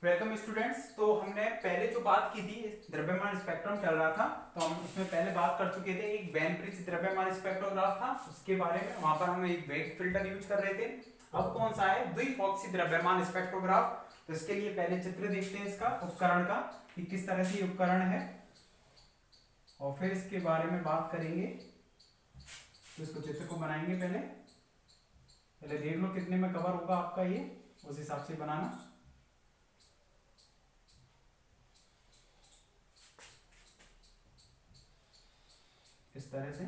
Welcome students. तो हमने पहले जो बात की थी, द्रव्यमान स्पेक्ट्रम चल रहा था, तो हम उसमें पहले बात कर चुके थे। एक बैन ब्रिज द्रव्यमान स्पेक्ट्रोग्राफ था, उसके बारे में वहां पर हम एक वेग फिल्टर यूज कर रहे थे। अब कौन सा है? द्विफॉक्सी द्रव्यमान स्पेक्ट्रोग्राफ। तो इसके लिए पहले चित्र देखते हैं इसका उपकरण का, कि किस तरह से ये उपकरण है, और फिर इसके बारे में बात करेंगे। तो इसको चित्र को बनाएंगे। पहले पहले देख लो कितने में कवर होगा आपका ये, उस हिसाब से बनाना। इस तरह से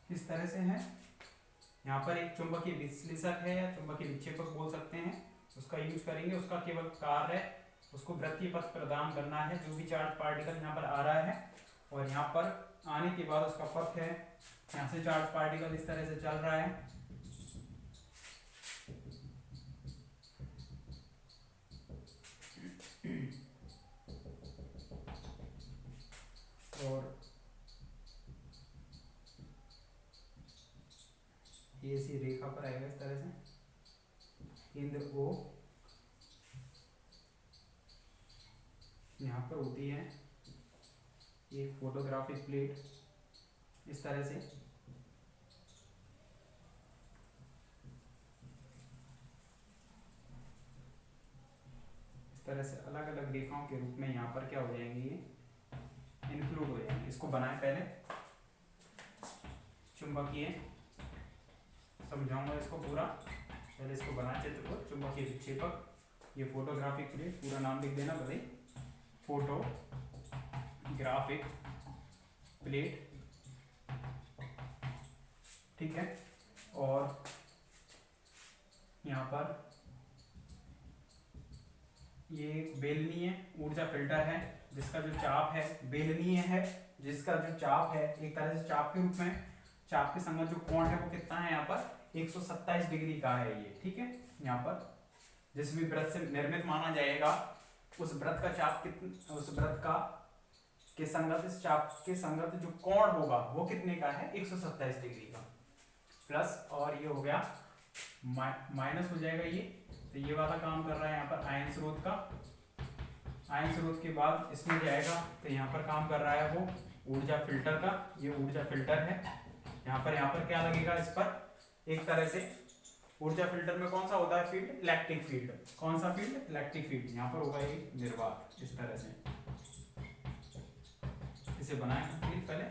इस तरह से है। यहाँ पर एक चुंबकीय विश्लेषक है, या चुंबकीय विक्षेपक बोल सकते हैं, उसका यूज करेंगे। उसका केवल कार्य है उसको वृत्तीय पथ प्रदान करना है, जो भी चार्ज पार्टिकल यहाँ पर आ रहा है, और यहाँ पर आने के बाद उसका पथ है, यहाँ से चार्ज पार्टिकल इस तरह से चल रहा है, और ये इसी रेखा पर आएगा इस तरह से। केंद्र O यहाँ पर होती है एक फोटोग्राफिक प्लेट, इस तरह से। इस तरह से अलग अलग रेखाओं के रूप में यहाँ पर क्या हो जाएंगे, ये इंक्लूड हो जाएंगे। इसको बनाए पहले, चुंबकीय, समझाऊंगा इसको पूरा। पहले इसको बनाए चित्र को। चुंबकीय विक्षेपक, ये फोटोग्राफिक प्लेट, पूरा नाम लिख देना भाई, फोटोग्राफिक प्लेट, ठीक है। और यहाँ पर ये बेलनीय ऊर्जा फिल्टर है, जिसका जो चाप है बेलनीय है, जिसका जो चाप है एक तरह से चाप के रूप में, चाप के संगत जो कोण है वो कितना है, यहाँ पर 127 डिग्री का है ये, ठीक है। यहाँ पर जिस भी वृत्त से निर्मित माना जाएगा, उस वृत्त का चाप कितना, उस वृत्त का के संगत, इस चाप के संगत जो कोण होगा वो कितने का है, 127 डिग्री का। प्लस और ये हो गया माइनस हो जाएगा ये, तो ये वाला काम कर रहा है यहाँ पर आयन स्रोत का। आयन स्रोत के बाद इसमें जाएगा, तो यहाँ पर काम कर रहा है वो ऊर्जा फिल्टर का। ये ऊर्जा फिल्टर है। यहाँ पर क्या लगेगा इस पर, एक तरह से ऊर्जा फिल्टर में कौन सा होता है फील्ड, इलेक्ट्रिक फील्ड। कौन सा फील्ड, इलेक्ट्रिक फील्ड। यहाँ पर होगा एक निर्वात, इस तरह से। इसे बनाए पहले।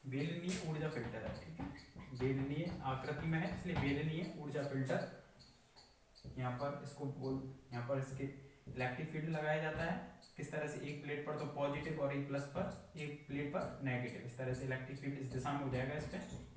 बेलनीय ऊर्जा फिल्टर है, ठीक है। बेलनीय आकृति में है, इसलिए बेलनीय ऊर्जा फिल्टर। यहाँ पर इसको यहाँ पर इसके इलेक्ट्रिक फील्ड लगाया जाता है। किस तरह से, एक प्लेट पर तो पॉजिटिव और एक प्लस पर, एक प्लेट पर नेगेटिव। इस तरह से इलेक्ट्रिक फील्ड इस दिशा में हो जाएगा इस पे।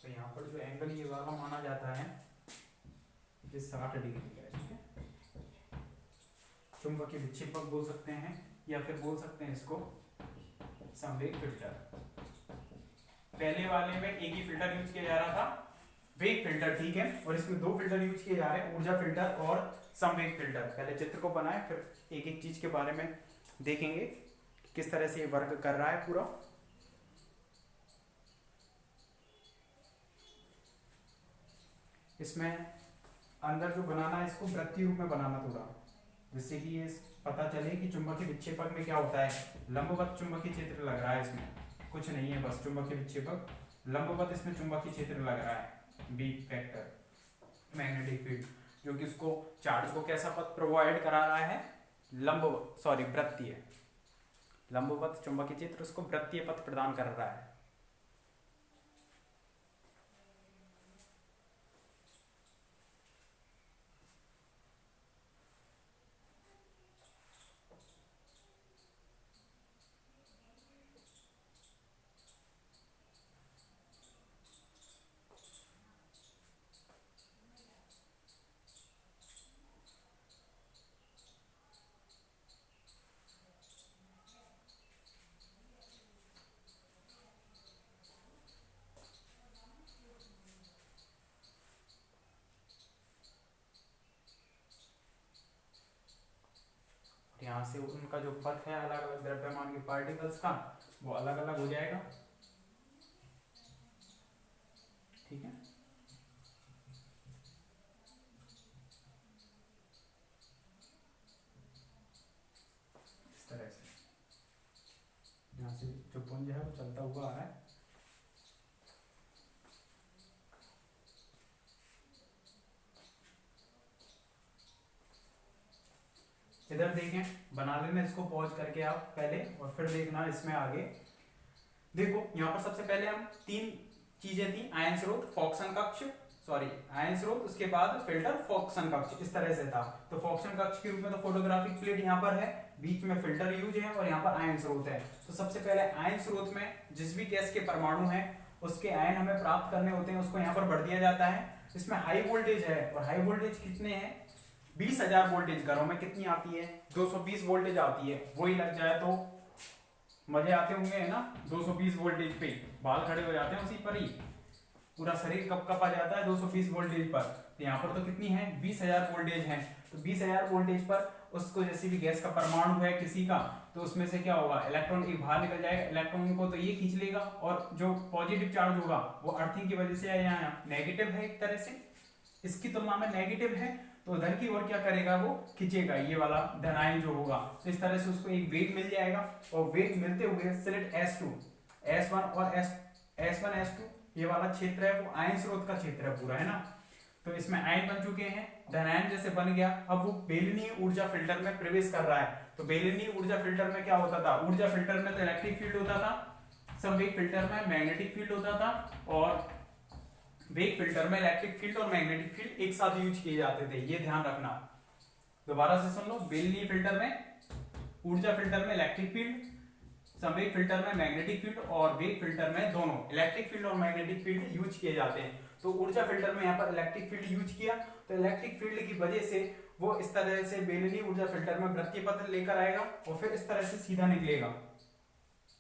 तो यहाँ पर जो एंगल ये वाला माना जाता है, ये 60 डिग्री का है, ठीक है। चुंबकीय विक्षेपक बोल सकते हैं, या फिर बोल सकते हैं इसको संवेग फिल्टर। पहले वाले में एक ही फिल्टर यूज किया जा रहा था, वेग फिल्टर, ठीक है, और इसमें दो फिल्टर यूज किए जा रहे हैं, ऊर्जा फिल्टर और संवेग फिल्टर। पहले चित्र को बनाए, फिर एक एक चीज के बारे में देखेंगे किस तरह से ये वर्क कर रहा है पूरा। इसमें अंदर जो बनाना है इसको वृत्तीय रूप में बनाना थोड़ा, जिससे कि ये पता चले कि चुंबकीय विक्षेपक में क्या होता है। लंबवत चुंबकीय क्षेत्र लग रहा है, इसमें कुछ नहीं है, बस चुंबकीय विक्षेपक लंबवत इसमें चुंबकीय क्षेत्र लग रहा है, बी फैक्टर मैग्नेटिक फील्ड, जो कि उसको चार्ज को कैसा पथ प्रोवाइड करा रहा है, वृत्तीय, लंबवत चुंबकीय क्षेत्र उसको वृत्तीय पथ प्रदान कर रहा है। यहाँ से उनका जो पथ है अलग अलग द्रव्यमान के पार्टिकल्स का, वो अलग अलग हो जाएगा, ठीक है। इस तरह से यहाँ से जो पुंज है वो चलता हुआ आ रहा है। इधर देखें, बना लेना इसको पॉज करके आप पहले, और फिर देखना इसमें आगे। देखो यहाँ पर सबसे पहले हम तीन चीजें थी, आयन स्रोत, फॉक्सन कक्ष, आयन स्रोत, उसके बाद फिल्टर, फॉक्सन कक्ष, इस तरह से था। तो फॉक्सन कक्ष के रूप में तो फोटोग्राफिक प्लेट यहाँ पर है, बीच में फिल्टर यूज है, और यहाँ पर आयन स्रोत है। तो सबसे पहले आयन स्रोत में जिस भी गैस के परमाणु है उसके आयन हमें प्राप्त करने होते हैं, उसको यहाँ पर भर दिया जाता है। इसमें हाई वोल्टेज है, और हाई वोल्टेज कितने हैं, 20,000 वोल्टेज। घरों में कितनी आती है, 220 वोल्टेज आती है, वही लग जाए तो मजे आते होंगे, है ना। 220 वोल्टेज पे बाल खड़े हो जाते हैं, उसी पर ही पूरा शरीर कप आ जाता है 220 वोल्टेज पर। तो यहाँ पर तो कितनी है, 20,000 वोल्टेज है। तो 20,000 वोल्टेज पर उसको, जैसे भी गैस का परमाणु है किसी का, तो उसमें से क्या होगा, इलेक्ट्रॉन एक बाहर निकल जाएगा, इलेक्ट्रॉन को तो ये खींच लेगा, और जो पॉजिटिव चार्ज होगा वो अर्थिंग की वजह से यहाँ नेगेटिव है, एक तरह से इसकी तुलना में नेगेटिव है, तो धन की ओर क्या करेगा, वो खींचेगा, ये वाला धनायन जो होगा। तो इस तरह से उसको एक वेग मिल जाएगा, और वेग मिलते हुए सिलेक्ट S2, S1 और S1 S2 ये वाला क्षेत्र है वो आयन स्रोत का क्षेत्र है पूरा, है ना। तो इसमें आयन बन चुके हैं, धनायन जैसे बन गया, अब वो बेलनीय ऊर्जा फिल्टर में प्रवेश कर रहा है। तो बेलनीय ऊर्जा फिल्टर में क्या होता था, ऊर्जा फिल्टर में तो इलेक्ट्रिक फील्ड होता था, संवेग फिल्टर में मैग्नेटिक फील्ड होता था, और वेग फिल्टर में इलेक्ट्रिक फील्ड और मैग्नेटिक फील्ड एक साथ यूज किए जाते थे, ये ध्यान रखना। दोबारा से सुन लो, बेलनीय फिल्टर में, ऊर्जा फिल्टर में इलेक्ट्रिक फील्ड, संवेग फिल्टर में मैग्नेटिक फील्ड, और वेग फिल्टर में दोनों इलेक्ट्रिक फील्ड और मैग्नेटिक फील्ड यूज किए जाते हैं। तो ऊर्जा फिल्टर में यहाँ पर इलेक्ट्रिक फील्ड यूज किया, तो इलेक्ट्रिक फील्ड की वजह से वो इस तरह से बेलनीय ऊर्जा फिल्टर में वृत्तीय पथ लेकर आएगा, और फिर इस तरह से सीधा निकलेगा,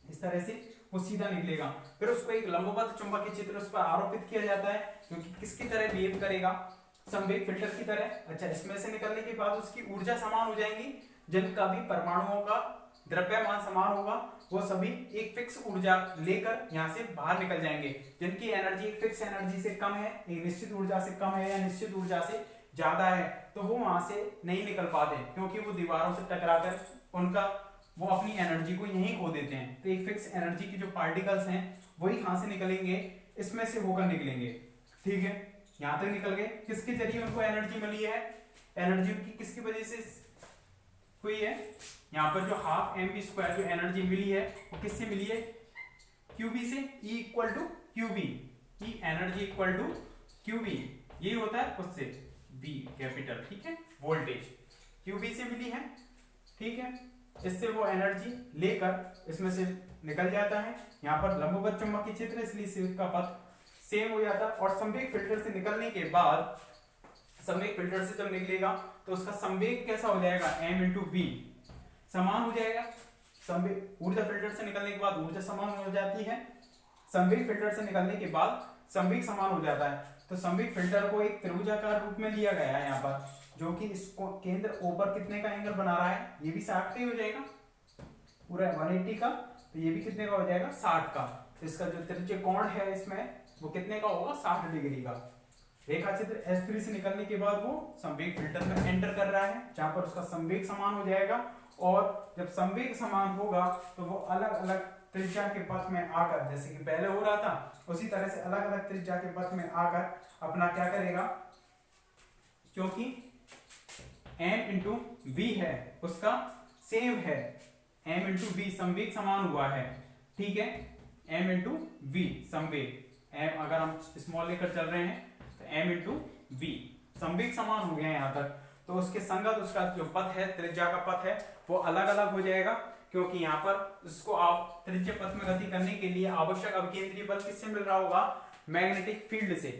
इस तरह से वो सीधा निकलेगा। फिर उसको एक लंबवत चुंबकीय क्षेत्र उस पर आरोपित किया जाता है, क्योंकि किसकी तरह बिहेव करेगा, संवेग फिल्टर की तरह। अच्छा, इसमें से निकलने के बाद उसकी ऊर्जा समान हो जाएंगी, जिनका भी परमाणुओं का द्रव्यमान समान होगा, वो सभी एक फिक्स ऊर्जा लेकर यहाँ से बाहर निकल जाएंगे। जिनकी एनर्जी एक फिक्स एनर्जी से कम है, एक निश्चित ऊर्जा से कम है, या निश्चित ऊर्जा से ज्यादा है, तो वो वहां से नहीं निकल पाते, क्योंकि वो दीवारों से टकराकर उनका वो अपनी एनर्जी को यहीं खो देते हैं। तो एक फिक्स एनर्जी की जो पार्टिकल्स हैं वही कहां से निकलेंगे, इसमें से होकर निकलेंगे, ठीक है। यहां तक निकल गए, किसके जरिए उनको एनर्जी मिली है, एनर्जी उनकी किसकी वजह से हुई है, यहाँ पर जो हाफ mv² जो एनर्जी मिली है वो किससे मिली है, QV से, E equal to QV, E energy equal to QV, ये होता है उससे V कैपिटल, ठीक है, वोल्टेज QV से मिली है, ठीक है। इससे वो एनर्जी लेकर इसमें से निकल जाता है। यहाँ पर लंबवत चुंबकीय क्षेत्र, इसलिए इसका पथ सेम हो जाता है। और संवेग फिल्टर से निकलने के बाद संवेग फिल्टर से जब निकलेगा तो उसका संवेग कैसा हो जाएगा, m इंटू वी समान हो जाएगा। संवेग ऊर्जा फिल्टर से निकलने के बाद ऊर्जा समान हो जाती है, संवेग फिल्टर से निकलने के बाद संवेग समान हो जाता है। तो संवेग फिल्टर को एक त्रिभुजाकार रूप में लिया गया है यहाँ पर, जो कि इसको केंद्र O पर कितने का एंगल बना रहा है, ये भी 60 का ही हो जाएगा पूरा 180 का, तो ये भी कितने का हो जाएगा 60 का। तो इसका जो त्रिज्य कोण है इसमें वो कितने का होगा, 60 डिग्री का। रेखा चित्र S3 से निकलने के बाद वो संवेग फिल्टर में एंटर कर रहा है, जहां पर उसका संवेग समान हो जाएगा। और जब संवेग समान होगा तो वो अलग अलग त्रिज्या के पथ में आकर, जैसे कि पहले हो रहा था उसी तरह से अलग अलग त्रिज्या के पथ में आकर अपना क्या करेगा, क्योंकि m इंटू वी है उसका सेम है, m इंटू वी संवेग समान हुआ है, ठीक है, m इंटू वी संवेग, m अगर हम स्मॉल लेकर चल रहे हैं तो m इंटू वी संवेग समान हो गया यहाँ तक। तो उसके संगत उसका जो पथ है, त्रिज्या का पथ है, वो अलग अलग हो जाएगा, क्योंकि यहाँ पर उसको आप त्रिज्य पथ में गति करने के लिए आवश्यक अभिकेंद्रीय बल किससे मिल रहा होगा, मैग्नेटिक फील्ड से।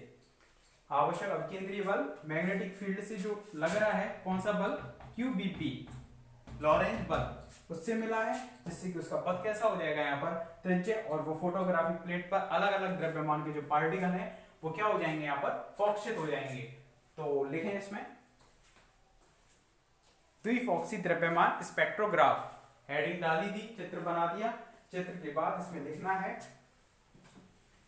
आवश्यक अभिकेंद्रीय बल मैग्नेटिक फील्ड से जो लग रहा है, कौन सा बल, QBP लॉरेंज बल, उससे मिला है, जिससे कि उसका पथ कैसा हो जाएगा यहाँ पर त्रिज्य, और वो फोटोग्राफिक प्लेट पर अलग अलग द्रव्यमान के जो पार्टिकल हैं वो क्या हो जाएंगे, यहाँ पर फोकसित हो जाएंगे। तो लिखें इसमें द्विफॉक्सी द्रव्यमान स्पेक्ट्रोग्राफ, हेडिंग डाली थी, चित्र बना दिया, चित्र के बाद इसमें लिखना है,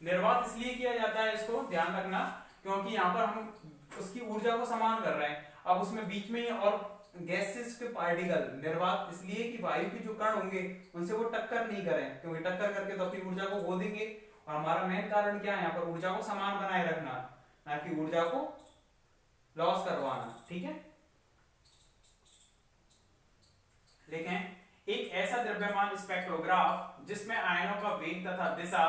निर्वात इसलिए किया जाता है, इसको ध्यान रखना, क्योंकि यहाँ पर हम उसकी ऊर्जा को समान कर रहे हैं। अब उसमें बीच में और गैसेस के पार्टिकल, निर्वात इसलिए कि वायु के जो कण होंगे उनसे वो टक्कर नहीं करें, क्योंकि टक्कर करके तो अपनी ऊर्जा को खो देंगे। और हमारा मेन कारण क्या है, यहाँ पर ऊर्जा को समान बनाए रखना, ना कि ऊर्जा को लॉस करवाना, ठीक है। लिखें एक ऐसा द्रव्यमान स्पेक्ट्रोग्राफ जिसमें आयनों का वेग तथा दिशा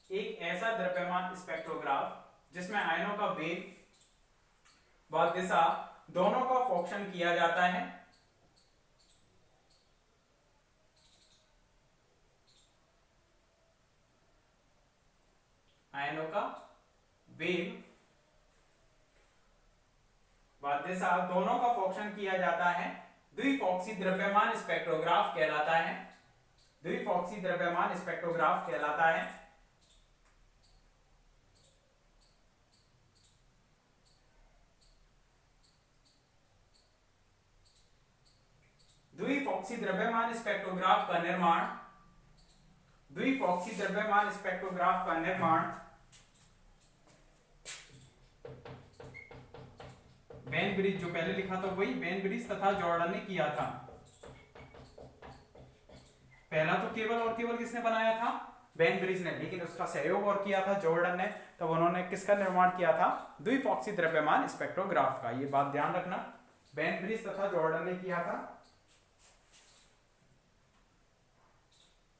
एक ऐसा द्रव्यमान स्पेक्ट्रोग्राफ जिसमें आयनों का वेग व दिशा दोनों का फोकशन किया जाता है, आयनों का वेग व दिशा दोनों का फोकशन किया जाता है, द्विफॉक्सी द्रव्यमान स्पेक्ट्रोग्राफ कहलाता है, द्विफॉक्सी द्रव्यमान स्पेक्ट्रोग्राफ कहलाता है। द्विफॉक्सी द्रव्यमान स्पेक्ट्रोग्राफ का निर्माण, द्विफॉक्सी द्रव्यमान स्पेक्ट्रोग्राफ का निर्माण बेन ब्रिज, जो पहले लिखा था वही बेन ब्रिज तथा जॉर्डन ने किया था। पहला तो केवल और केवल किसने बनाया था, बेन ब्रिज ने, लेकिन उसका सहयोग और किया था जॉर्डन ने। तब उन्होंने किसका निर्माण किया था, द्विफॉक्सी द्रव्यमान स्पेक्ट्रोग्राफ का। ये बात ध्यान रखना, बेन ब्रिज तथा जॉर्डन ने किया था।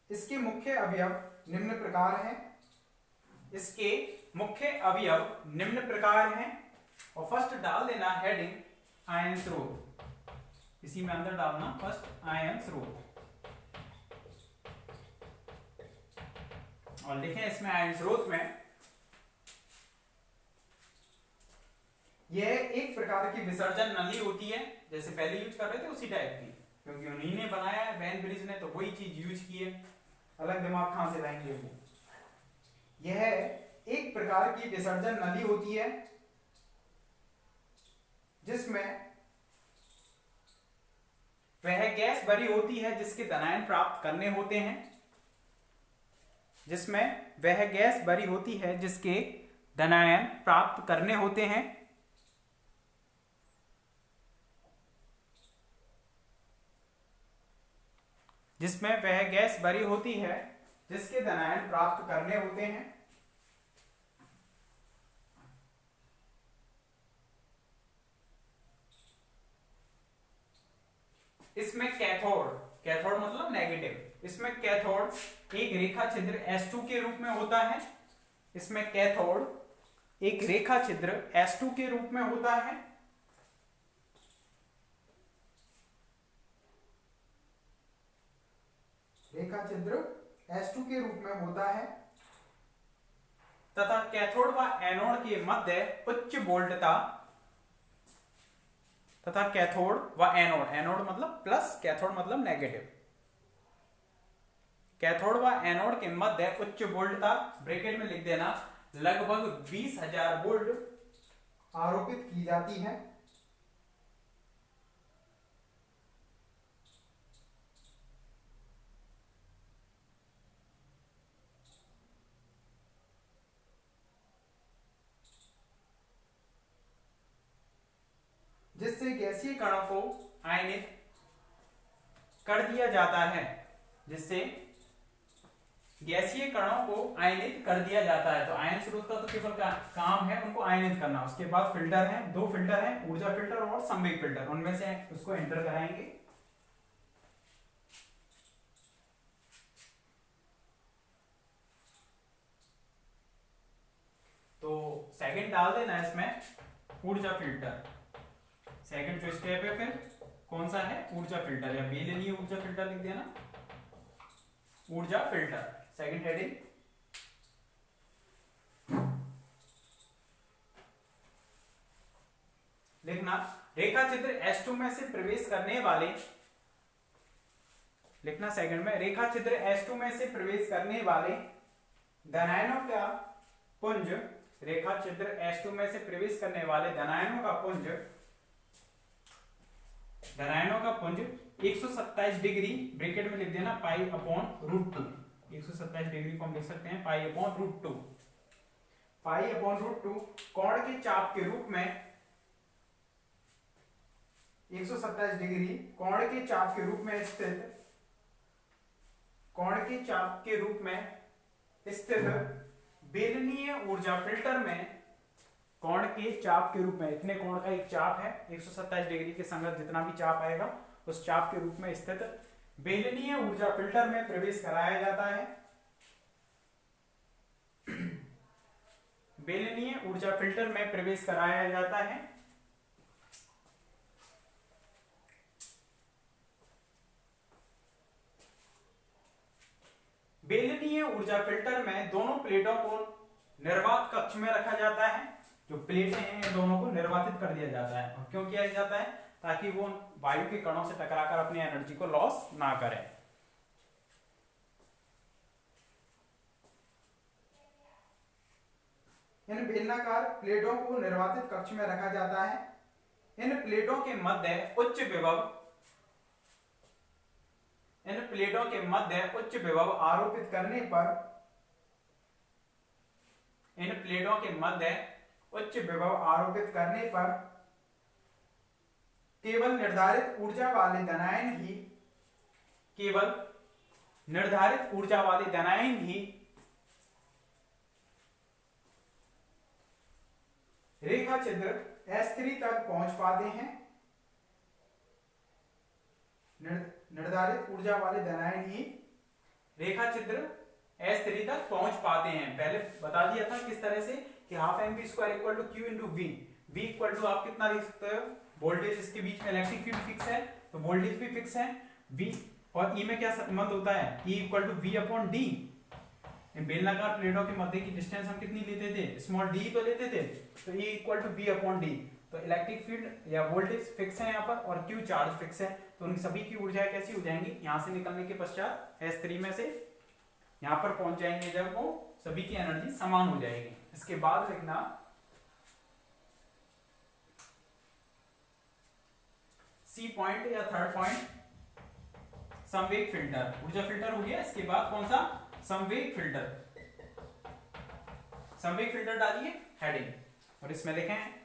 इसके मुख्य अवयव निम्न प्रकार हैं, इसके मुख्य अवयव निम्न प्रकार हैं, और फर्स्ट डाल देना हेडिंग आयन स्रोत, इसी में अंदर डालना फर्स्ट आयन स्रोत, और लिखें इसमें आयन स्रोत में यह एक प्रकार की विसर्जन नली होती है, जैसे पहले यूज कर रहे थे उसी टाइप की, क्योंकि उन्हीं ने बनाया है बेन ब्रिज ने, तो वही चीज यूज की है, अलग दिमाग कहां से लाएंगे वो। यह एक प्रकार की विसर्जन नली होती है जिसमें वह गैस भरी होती है जिसके धनायन प्राप्त करने होते हैं, जिसमें वह गैस भरी होती है जिसके धनायन प्राप्त करने होते हैं, जिसमें वह गैस भरी होती है जिसके धनायन प्राप्त करने होते हैं। इसमें कैथोड, कैथोड मतलब नेगेटिव, इसमें कैथोड एक रेखा छिद्र S2 के रूप में होता है, इसमें कैथोड एक रेखा छिद्र S2 के रूप में होता है, रेखा चित्र S2 के रूप में होता है तथा कैथोड व एनोड के मध्य उच्च वोल्टता तथा कैथोड व एनोड, एनोड मतलब प्लस, कैथोड मतलब नेगेटिव, कैथोड व एनोड के मध्य उच्च वोल्टता ब्रैकेट में लिख देना लगभग 20,000 वोल्ट आरोपित की जाती है। जिससे गैसीय कणों को आयनित कर दिया जाता है, जिससे गैसीय कणों को आयनित कर दिया जाता है। तो आयन स्रोत का तो केवल काम है उनको आयनित करना। उसके बाद फिल्टर है, दो फिल्टर है, ऊर्जा फिल्टर और संवेग फिल्टर, उनमें से उसको एंटर कराएंगे। तो सेकंड डाल देना इसमें ऊर्जा फिल्टर। सेकंड जो स्टेप है फिर कौन सा है, ऊर्जा फिल्टर या बेलनीय ऊर्जा फिल्टर लिख देना, ऊर्जा फिल्टर सेकंड हेडिंग। लिखना रेखा चित्र S2 में से प्रवेश करने वाले, लिखना सेकंड में रेखा चित्र S2 में से प्रवेश करने वाले धनायनों का पुंज, रेखा चित्र S2 में से प्रवेश करने वाले धनायनों का पुंज, धनायनों का पुंज 127 डिग्री ब्रैकेट में लिख देना पाई अपॉन रूट 2। 127 डिग्री को हम लिख सकते हैं pi upon root 2। Pi upon root 2 कोण के चाप के रूप में 127 डिग्री कोण के चाप के रूप में स्थित, कोण के चाप के रूप में स्थित बेलनीय ऊर्जा फिल्टर में, कोण के चाप के रूप में, इतने कोण का एक चाप है 127 डिग्री के संगत जितना भी चाप आएगा उस चाप के रूप में स्थित बेलनीय ऊर्जा फिल्टर में प्रवेश कराया जाता है। बेलनीय ऊर्जा फिल्टर में प्रवेश कराया जाता है। बेलनीय ऊर्जा फिल्टर में दोनों प्लेटों को निर्वात कक्ष में रखा जाता है। जो प्लेटें हैं दोनों को निर्वातित कर दिया जाता है। और क्यों किया जाता है, ताकि वो वायु के कणों से टकराकर अपनी एनर्जी को लॉस ना करें। इन बेलनाकार प्लेटों को निर्वातित कक्ष में रखा जाता है। इन प्लेटों के मध्य उच्च विभव, इन प्लेटों के मध्य उच्च विभव आरोपित करने पर, इन प्लेटों के मध्य उच्च विभव आरोपित करने पर केवल निर्धारित ऊर्जा वाले धनायन ही, केवल निर्धारित ऊर्जा वाले धनायन ही रेखा छिद्र S3 तक पहुंच पाते हैं। निर्धारित ऊर्जा वाले धनायन ही रेखा छिद्र S3 तक पहुंच पाते हैं। पहले बता दिया था किस तरह से कि half M B square equal to Q into V. V equal to आप कितना लिख सकते हो, वोल्टेज इसके बीच में इलेक्ट्रिक फील्ड फिक्स है तो वोल्टेज भी फिक्स है। वी और ई में क्या संबंध होता है, E equal to V upon D. बेलनाकार प्लेटों के मध्य की डिस्टेंस हम कितनी लेते थे, स्मॉल डी तो लेते थे, तो E equal to V upon D. तो इलेक्ट्रिक फील्ड या वोल्टेज फिक्स है यहाँ पर और क्यू चार्ज फिक्स है। तो उन सभी की ऊर्जाएं कैसी हो जाएंगी, यहाँ से निकलने के पश्चात S3 में से यहाँ पर पहुंच जाएंगे जब वो सभी की एनर्जी समान हो जाएगी। इसके बाद लिखना सी पॉइंट या थर्ड पॉइंट, संवेग फिल्टर। ऊर्जा फिल्टर हो गया, इसके बाद कौन सा, संवेग फिल्टर। संवेग फिल्टर डालिए हेडिंग और इसमें लिखें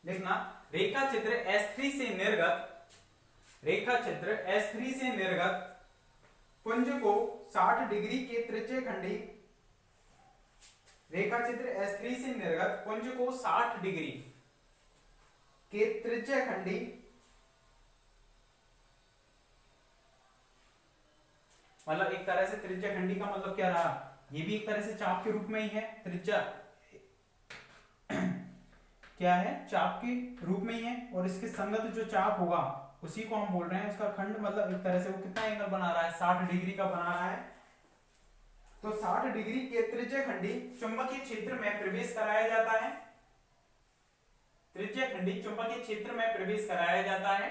लिखना रेखा चित्र S3 से निर्गत, रेखा चित्र S3 से निर्गत पुंज को 60 डिग्री के त्रिज्य खंडी, रेखा चित्र S3 से निर्गत पुंज को 60 डिग्री के त्रिज्य खंडी मतलब एक तरह से त्रिज्या खंडी का मतलब क्या रहा, ये भी एक तरह से चाप के रूप में ही है, त्रिज्या क्या है, चाप के रूप में ही है, और इसके संगत जो चाप होगा उसी को हम बोल रहे हैं उसका खंड, मतलब एक तरह से वो कितना एंगल बना रहा है, 60 डिग्री का बना रहा है। तो 60 डिग्री के त्रिज्या खंडी चुंबकीय क्षेत्र में प्रवेश कराया जाता है, त्रिज्या खंडी चुंबकीय क्षेत्र में प्रवेश कराया जाता है।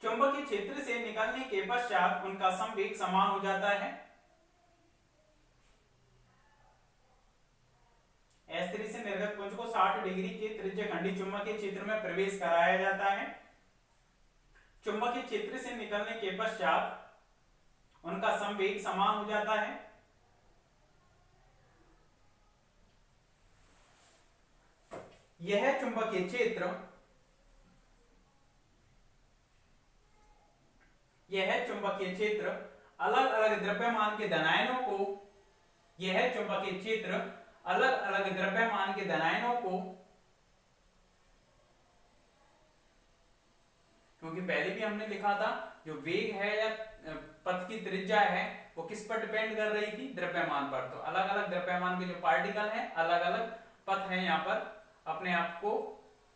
चुंबकीय क्षेत्र से निकलने के पश्चात उनका संवेग समान हो जाता है। S3 से निर्गत पुंज को 60 डिग्री के त्रिज्यखंडी चुंबकीय क्षेत्र में प्रवेश कराया जाता है। चुंबकीय क्षेत्र से निकलने के पश्चात उनका संवेग समान हो जाता है। यह चुंबकीय क्षेत्र अलग अलग द्रव्यमान के धनायनों को, यह चुंबकीय क्षेत्र अलग अलग द्रव्यमान के धनायनों को, क्योंकि पहले भी हमने लिखा था जो वेग है या पथ की त्रिज्या है वो किस पर डिपेंड कर रही थी, द्रव्यमान पर। तो अलग अलग द्रव्यमान के जो पार्टिकल हैं अलग अलग पथ हैं, यहाँ पर अपने आप को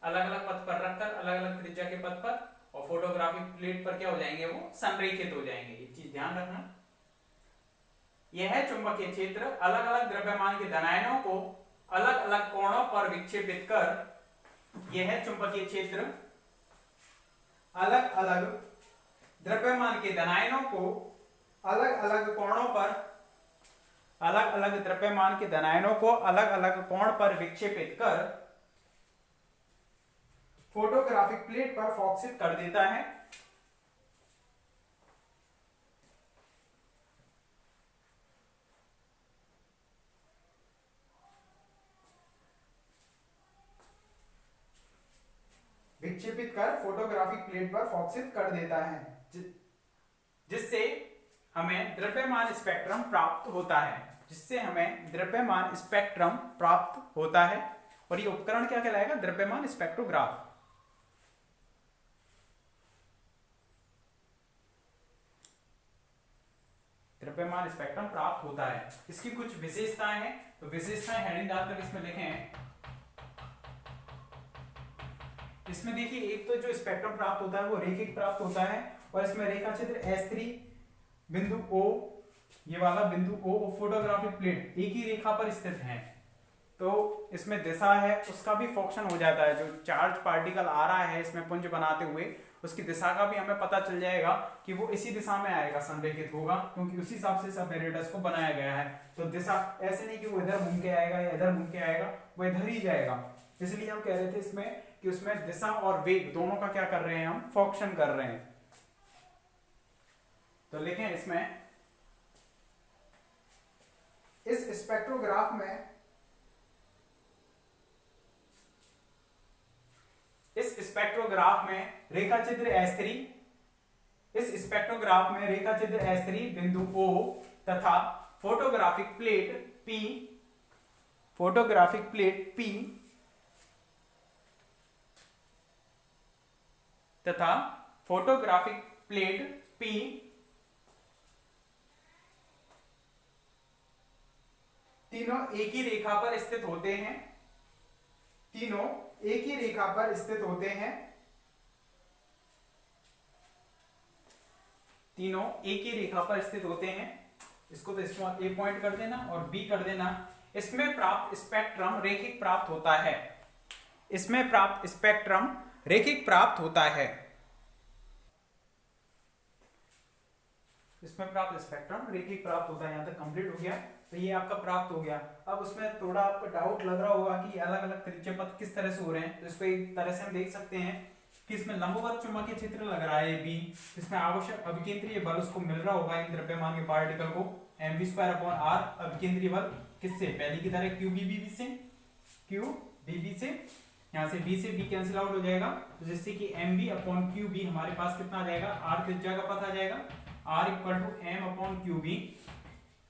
अलग अलग पथ पर रखकर अलग अलग त्रिज्या के पथ पर और फोटोग्राफिक प्लेट पर क्या हो जाएंगे, वो संरेखित हो जाएंगे। ये चीज ध्यान रखना। यह चुंबकीय क्षेत्र अलग अलग द्रव्यमान के धनायनों को अलग अलग कोणों पर विक्षेपित कर, यह चुंबकीय क्षेत्र अलग अलग द्रव्यमान के धनायनों को अलग अलग कोणों पर, अलग अलग द्रव्यमान के धनायनों को अलग अलग कोण पर विक्षेपित कर फोटोग्राफिक प्लेट पर फोकसित कर देता है। विक्षेपित कर फोटोग्राफिक प्लेट पर फोकसित कर देता है, जिससे हमें द्रव्यमान स्पेक्ट्रम प्राप्त होता है, जिससे हमें द्रव्यमान स्पेक्ट्रम प्राप्त होता है। और ये उपकरण क्या कहलाएगा, द्रव्यमान स्पेक्ट्रोग्राफ। द्रव्यमान स्पेक्ट्रम प्राप्त होता है। इसकी कुछ विशेषताएं हैं, तो विशेषताएं हेडिंग डालकर इसमें लिखे हैं। इसमें देखिए एक तो जो स्पेक्ट्रम प्राप्त होता है वो रेखिक प्राप्त होता है, और इसमें रेखा चित्र S3 बिंदु O, ये वाला बिंदु O फोटोग्राफिक प्लेट एक ही रेखा पर स्थित है, तो इसमें दिशा है उसका भी फंक्शन हो जाता है। जो चार्ज पार्टिकल आ रहा है इसमें पुंज बनाते हुए उसकी दिशा का भी हमें पता चल जाएगा कि वो इसी दिशा में आएगा, संरेखित होगा, क्योंकि उसी हिसाब से सब एरेटस को बनाया गया है। तो दिशा ऐसे नहीं कि वो इधर घूम के आएगा या इधर घूम के आएगा, वो इधर ही जाएगा। इसलिए हम कह रहे थे इसमें कि उसमें दिशा और वेग दोनों का क्या कर रहे हैं, हम फंक्शन कर रहे हैं। तो लिखें इसमें, इस स्पेक्ट्रोग्राफ में, इस स्पेक्ट्रोग्राफ में रेखा चित्र S3, इस स्पेक्ट्रोग्राफ में रेखा चित्र S3 बिंदु O तथा photographic plate P, photographic plate P तथा फोटोग्राफिक प्लेट P तीनों एक ही रेखा पर स्थित होते हैं, तीनों एक ही रेखा पर स्थित होते हैं, तीनों एक ही रेखा पर स्थित होते हैं। इसको तो इसको A पॉइंट कर देना और B कर देना। इसमें प्राप्त स्पेक्ट्रम रेखिक प्राप्त होता है, इसमें प्राप्त स्पेक्ट्रम रेखिक प्राप्त होता है, इसमें प्राप्त स्पेक्ट्रम रेखिक प्राप्त होता है। यहां तक कंप्लीट हो गया, तो ये आपका प्राप्त हो गया। अब उसमें थोड़ा आपको डाउट लग रहा होगा कि अलग अलग त्रिज्या पथ किस तरह से हो रहे हैं, तो इसको एक तरह से हम देख सकते हैं कि इसमें लंबवत चुंबकीय क्षेत्र लग रहा है B, इसमें आवश्यक अभिकेंद्रीय बल उसको मिल रहा होगा इन द्रव्यमान के पार्टिकल को, mv²/r अभिकेंद्रीय बल किससे, पहले की तरह qBB से, qBB से, यहाँ से B से B कैंसिल आउट हो जाएगा, तो जिससे कि mv/qB हमारे पास कितना आ जाएगा, r त्रिज्या का पथ आ जाएगा, r = m/qB।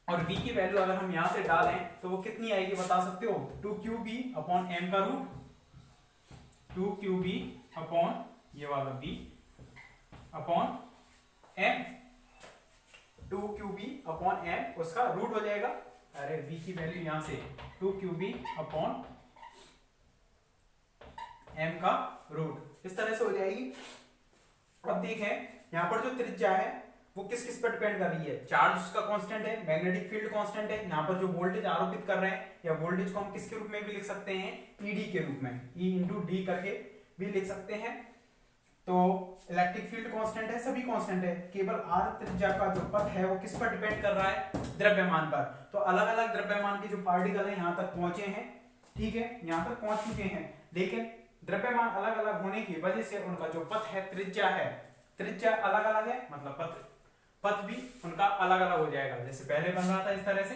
और v की वैल्यू अगर हम यहां से डालें तो वो कितनी आएगी बता सकते हो, 2qB/m का रूट, 2qb अपॉन ये वाला b upon m, 2qb upon m उसका रूट हो जाएगा, अरे v की वैल्यू यहां से 2qb अपॉन m का रूट, इस तरह से हो जाएगी। अब देखें यहाँ पर जो त्रिज्या है वो किस किस पर डिपेंड कर रही है, चार्ज उसका कांस्टेंट है, मैग्नेटिक फील्ड कांस्टेंट है, यहाँ पर जो वोल्टेज आरोपित कर रहे हैं या वोल्टेज को हम किसके रूप में भी लिख सकते हैं, ईडी के रूप में, ई इंटू डी करके भी लिख सकते हैं। तो इलेक्ट्रिक फील्ड कांस्टेंट है, सभी कांस्टेंट है, केवल आर त्रिज्या का जो पथ है वो किस पर डिपेंड कर रहा है, द्रव्यमान पर। तो अलग अलग द्रव्यमान के जो पार्टिकल है यहाँ तक पहुंचे हैं, ठीक है, यहाँ तक पहुंच चुके हैं, लेकिन द्रव्यमान अलग अलग होने की वजह से उनका जो पथ है, त्रिज्या है, त्रिज्या अलग अलग है, मतलब पथ भी उनका अलग अलग हो जाएगा। जैसे पहले बन रहा था इस तरह से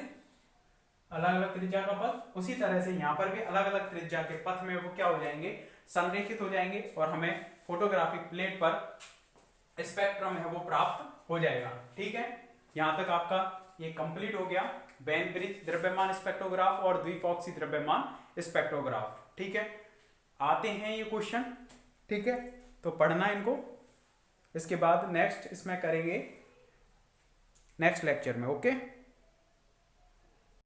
अलग अलग त्रिज्या का पथ, उसी तरह से यहाँ पर भी अलग अलग त्रिज्या के पथ में वो क्या हो जाएंगे, संरेखित हो जाएंगे, और हमें फोटोग्राफिक प्लेट पर स्पेक्ट्रम है वो प्राप्त हो जाएगा। ठीक है, यहाँ तक आपका ये कंप्लीट हो गया, वेन ब्रिज द्रव्यमान स्पेक्ट्रोग्राफ और द्विफॉक्सी द्रव्यमान स्पेक्ट्रोग्राफ। ठीक है, आते हैं ये क्वेश्चन, ठीक है, तो पढ़ना इनको, इसके बाद नेक्स्ट इसमें करेंगे नेक्स्ट लेक्चर में। ओके।